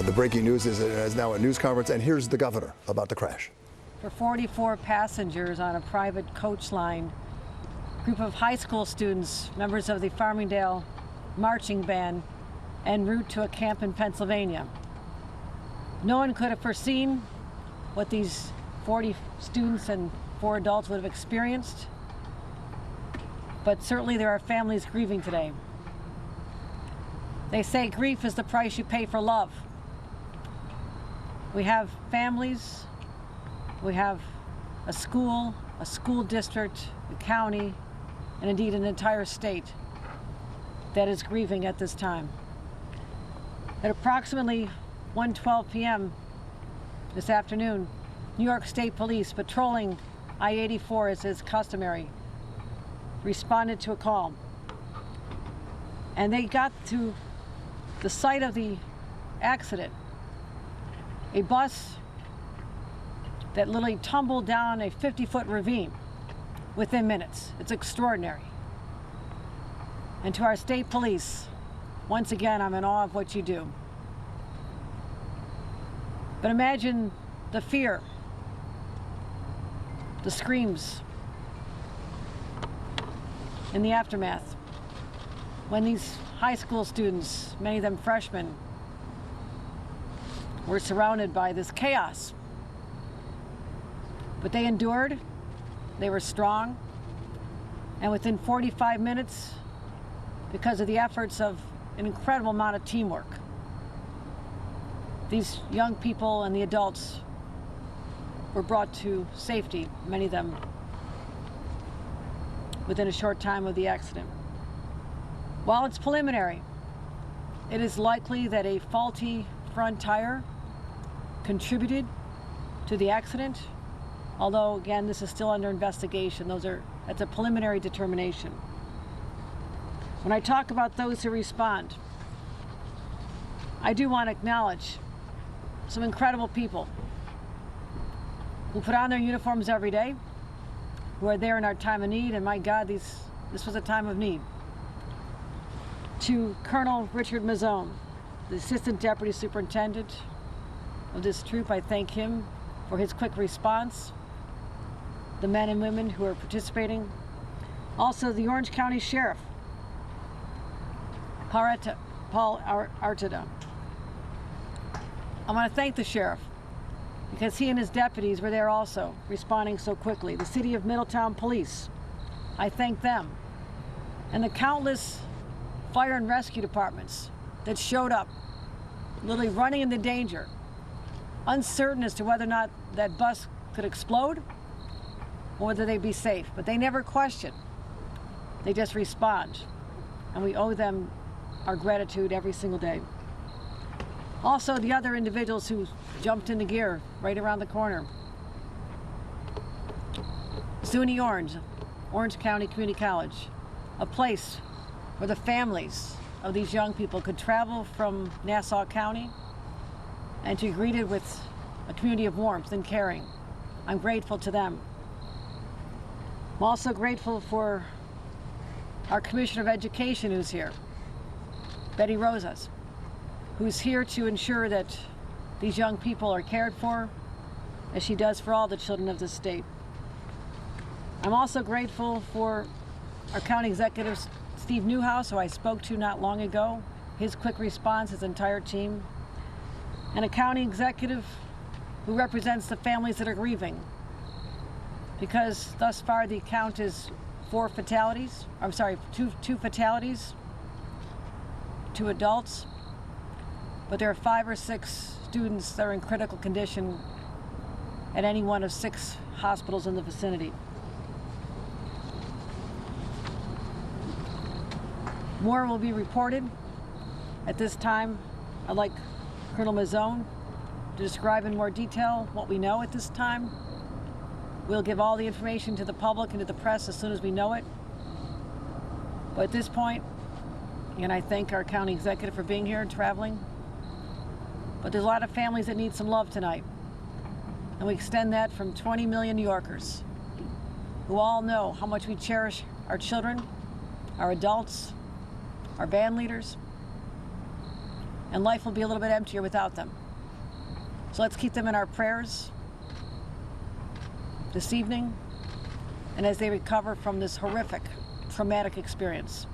The breaking news is now a news conference, and here's the governor about the crash. For 44 passengers on a private coach line, a group of high school students, members of the Farmingdale marching band, en route to a camp in Pennsylvania. No one could have foreseen what these 40 students and 4 adults would have experienced, but certainly there are families grieving today. They say grief is the price you pay for love. We have families, we have a school district, a county, and indeed an entire state that is grieving at this time. At approximately 1:12 p.m. this afternoon, New York State Police patrolling I-84 as is customary responded to a call. And they got to the site of the accident. A bus that literally tumbled down a 50-foot ravine within minutes. It's extraordinary. And to our state police, once again, I'm in awe of what you do. But imagine the fear, the screams in the aftermath when these high school students, many of them freshmen, were surrounded by this chaos. But they endured, they were strong, and within 45 minutes, because of the efforts of an incredible amount of teamwork, these young people and the adults were brought to safety, many of them within a short time of the accident. While it's preliminary, it is likely that a faulty front tire contributed to the accident, although again, this is still under investigation. That's a preliminary determination. When I talk about those who respond, I do want to acknowledge some incredible people who put on their uniforms every day, who are there in our time of need, and my God, this was a time of need. To Colonel Richard Mazzone, the Assistant Deputy Superintendent of this troop, I thank him for his quick response, the men and women who are participating. Also, the Orange County Sheriff, Paul Arteda. I want to thank the sheriff because he and his deputies were there also, responding so quickly. The City of Middletown Police, I thank them. And the countless fire and rescue departments that showed up, literally running into danger, uncertain as to whether or not that bus could explode or whether they'd be safe. But they never question. They just respond. And we owe them our gratitude every single day. Also, the other individuals who jumped into gear right around the corner. SUNY Orange County Community College, a place where the families of these young people could travel from Nassau County and to be greeted with a community of warmth and caring. I'm grateful to them. I'm also grateful for our Commissioner of Education who's here, Betty Rosas, who's here to ensure that these young people are cared for, as she does for all the children of the state. I'm also grateful for our County Executive, Steve Newhouse, who I spoke to not long ago, his quick response, his entire team, and a County Executive who represents the families that are grieving, because thus far the count is 2 fatalities, 2 adults, but there are 5 or 6 students that are in critical condition at any one of 6 hospitals in the vicinity. More will be reported. At this time, I'd like Colonel Mazzone to describe in more detail what we know at this time. We'll give all the information to the public and to the press as soon as we know it. But at this point, and I thank our county executive for being here and traveling, but there's a lot of families that need some love tonight. And we extend that from 20 million New Yorkers who all know how much we cherish our children, our adults, our band leaders, and life will be a little bit emptier without them. So let's keep them in our prayers this evening and as they recover from this horrific, traumatic experience.